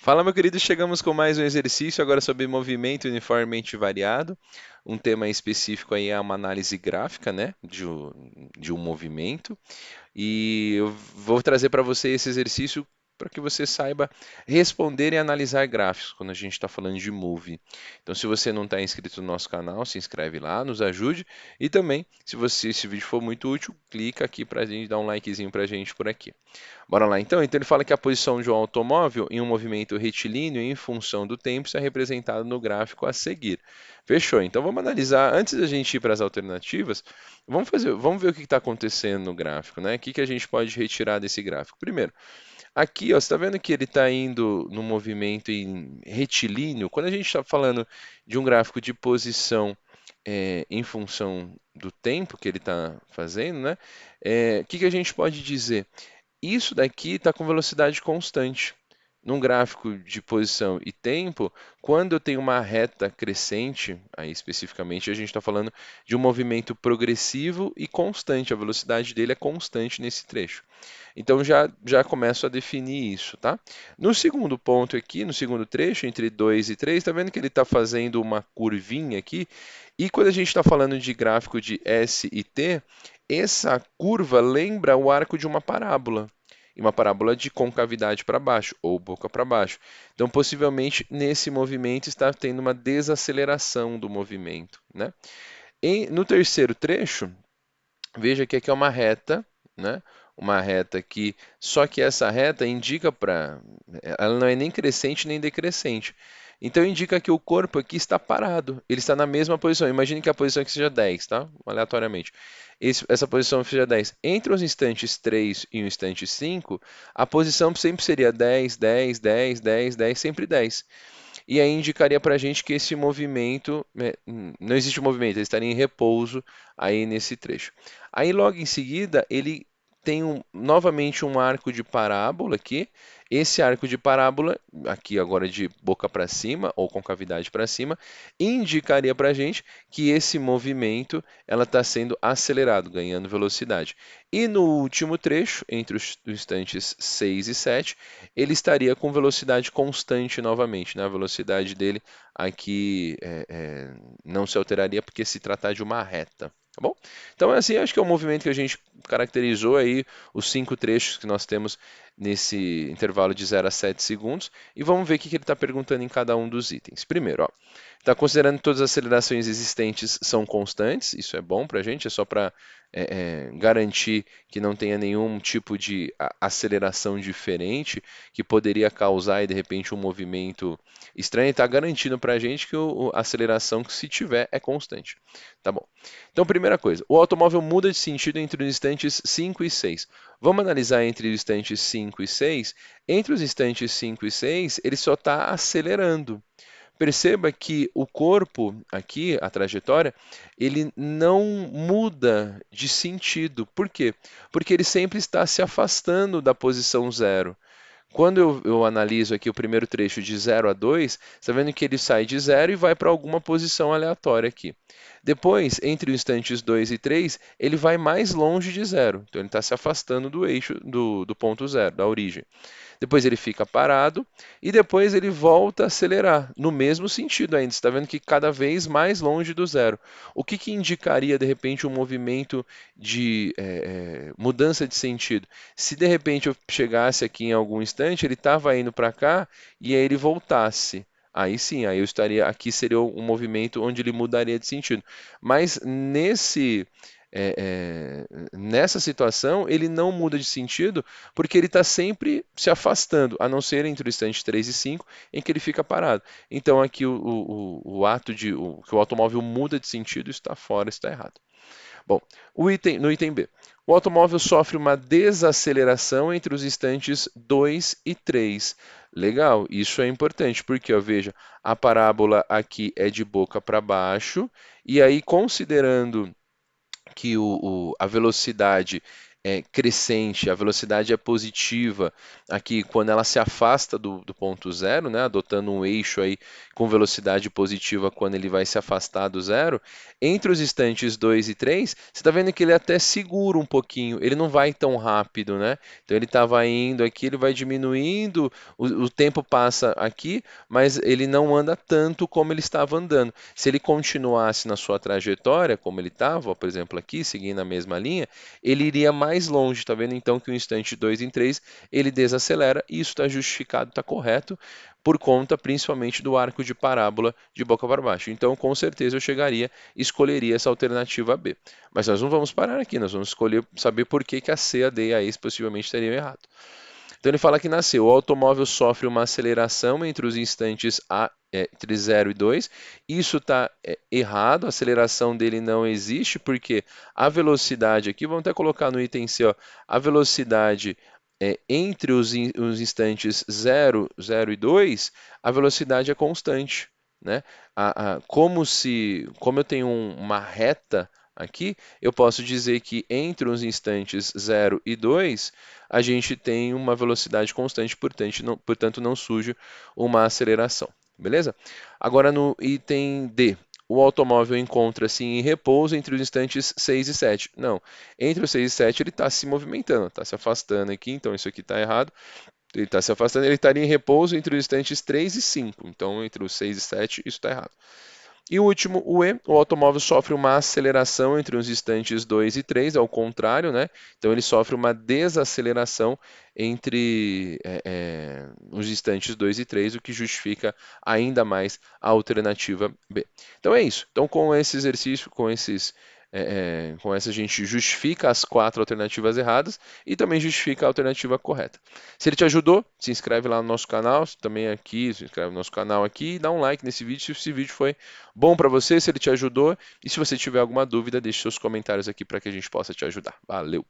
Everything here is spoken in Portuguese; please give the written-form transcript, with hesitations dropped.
Fala, meu querido, chegamos com mais um exercício agora sobre movimento uniformemente variado. Um tema específico aí é uma análise gráfica, né, de um movimento. E eu vou trazer para você esse exercício para que você saiba responder e analisar gráficos quando a gente está falando de Move. Então, se você não está inscrito no nosso canal, se inscreve lá, nos ajude. E também, se esse vídeo for muito útil, clica aqui para a gente dar um likezinho para a gente por aqui. Bora lá então? Então ele fala que a posição de um automóvel em um movimento retilíneo em função do tempo está representada no gráfico a seguir. Fechou. Então vamos analisar, antes da gente ir para as alternativas, vamos ver o que está acontecendo no gráfico, né? O que a gente pode retirar desse gráfico? Primeiro, aqui, ó, você está vendo que ele está indo no movimento em retilíneo? Quando a gente está falando de um gráfico de posição em função do tempo que ele está fazendo, né? O que a gente pode dizer? Isso daqui está com velocidade constante. Num gráfico de posição e tempo, quando eu tenho uma reta crescente, aí especificamente a gente está falando de um movimento progressivo e constante, a velocidade dele é constante nesse trecho. Então já começo a definir isso, tá? No segundo ponto aqui, no segundo trecho, entre 2 e 3, está vendo que ele está fazendo uma curvinha aqui? E quando a gente está falando de gráfico de S e T, essa curva lembra o arco de uma parábola. E uma parábola de concavidade para baixo ou boca para baixo. Então, possivelmente, nesse movimento está tendo uma desaceleração do movimento, né? No terceiro trecho, veja que aqui é uma reta, né? Uma reta aqui, só que essa reta indica para, ela não é nem crescente nem decrescente. Então indica que o corpo aqui está parado, ele está na mesma posição. Imagine que a posição aqui seja 10, tá? Aleatoriamente. Essa posição seja 10. Entre os instantes 3 e o instante 5, a posição sempre seria 10, 10, 10, 10, 10, sempre 10. E aí indicaria para a gente que esse movimento, não existe movimento, ele estaria em repouso aí nesse trecho. Aí logo em seguida ele tem novamente um arco de parábola aqui. Esse arco de parábola, aqui agora de boca para cima ou concavidade para cima, indicaria para a gente que esse movimento ela está sendo acelerado, ganhando velocidade. E no último trecho, entre os instantes 6 e 7, ele estaria com velocidade constante novamente, né? A velocidade dele aqui não se alteraria porque se tratar de uma reta, tá bom? Então, assim, acho que é o movimento que a gente caracterizou aí, os 5 trechos que nós temos nesse intervalo de 0 a 7 segundos, e vamos ver o que ele está perguntando em cada um dos itens. Primeiro, ó, está considerando que todas as acelerações existentes são constantes, isso é bom para a gente, é só para garantir que não tenha nenhum tipo de aceleração diferente que poderia causar de repente um movimento estranho, está garantindo para a gente que a aceleração que se tiver é constante. Tá bom. Então, primeira coisa, o automóvel muda de sentido entre os instantes 5 e 6. Vamos analisar entre os instantes 5 e 6. Entre os instantes 5 e 6, ele só está acelerando. Perceba que o corpo, aqui, a trajetória, ele não muda de sentido. Por quê? Porque ele sempre está se afastando da posição zero. Quando eu analiso aqui o primeiro trecho de 0 a 2, está vendo que ele sai de 0 e vai para alguma posição aleatória aqui. Depois, entre os instantes 2 e 3, ele vai mais longe de 0. Então ele está se afastando do eixo do ponto zero, da origem. Depois ele fica parado e depois ele volta a acelerar, no mesmo sentido ainda. Você está vendo que cada vez mais longe do zero. O que indicaria, de repente, um movimento de mudança de sentido? Se de repente eu chegasse aqui em algum instante, ele estava indo para cá e aí ele voltasse. Aí sim, aí eu estaria. Aqui seria um movimento onde ele mudaria de sentido. Mas nessa situação, ele não muda de sentido porque ele está sempre se afastando, a não ser entre o instante 3 e 5, em que ele fica parado. Então aqui o ato de que o automóvel muda de sentido está fora, está errado. Bom, no item B, o automóvel sofre uma desaceleração entre os instantes 2 e 3. Legal, isso é importante, porque, ó, veja, a parábola aqui é de boca para baixo, e aí, considerando que a velocidade crescente, a velocidade é positiva aqui quando ela se afasta do ponto zero, né, adotando um eixo aí com velocidade positiva quando ele vai se afastar do zero, entre os instantes 2 e 3, você está vendo que ele até segura um pouquinho, ele não vai tão rápido, né? Então ele estava indo aqui, ele vai diminuindo, o tempo passa aqui, mas ele não anda tanto como ele estava andando. Se ele continuasse na sua trajetória, como ele estava, por exemplo, aqui, seguindo a mesma linha, ele iria mais longe. Tá vendo então que o instante 2 em 3 ele desacelera e isso está justificado, está correto, por conta principalmente do arco de parábola de boca para baixo. Então, com certeza eu chegaria, escolheria essa alternativa B. Mas nós não vamos parar aqui, nós vamos escolher saber por que, que a C, a D e a E possivelmente teriam errado. Então ele fala que nasceu. O automóvel sofre uma aceleração entre os instantes entre 0 e 2. Isso está errado, a aceleração dele não existe, porque a velocidade aqui, vamos até colocar no item C, ó, a velocidade entre os instantes 0, 0 e 2, a velocidade é constante. Né? Como eu tenho uma reta aqui, eu posso dizer que entre os instantes 0 e 2, a gente tem uma velocidade constante, portanto não surge uma aceleração. Beleza? Agora no item D, o automóvel encontra-se em repouso entre os instantes 6 e 7. Não, entre os 6 e 7 ele está se movimentando, está se afastando aqui, então isso aqui está errado. Ele está se afastando, ele estaria em repouso entre os instantes 3 e 5. Então, entre os 6 e 7, isso está errado. E o último, o E, o automóvel sofre uma aceleração entre os instantes 2 e 3, ao contrário, né? Então ele sofre uma desaceleração entre os instantes 2 e 3, o que justifica ainda mais a alternativa B. Então é isso. Então com esse exercício, com essa a gente justifica as 4 alternativas erradas e também justifica a alternativa correta. Se ele te ajudou, se inscreve lá no nosso canal, também aqui, se inscreve no nosso canal aqui e dá um like nesse vídeo se esse vídeo foi bom para você, se ele te ajudou. E se você tiver alguma dúvida, deixe seus comentários aqui para que a gente possa te ajudar. Valeu!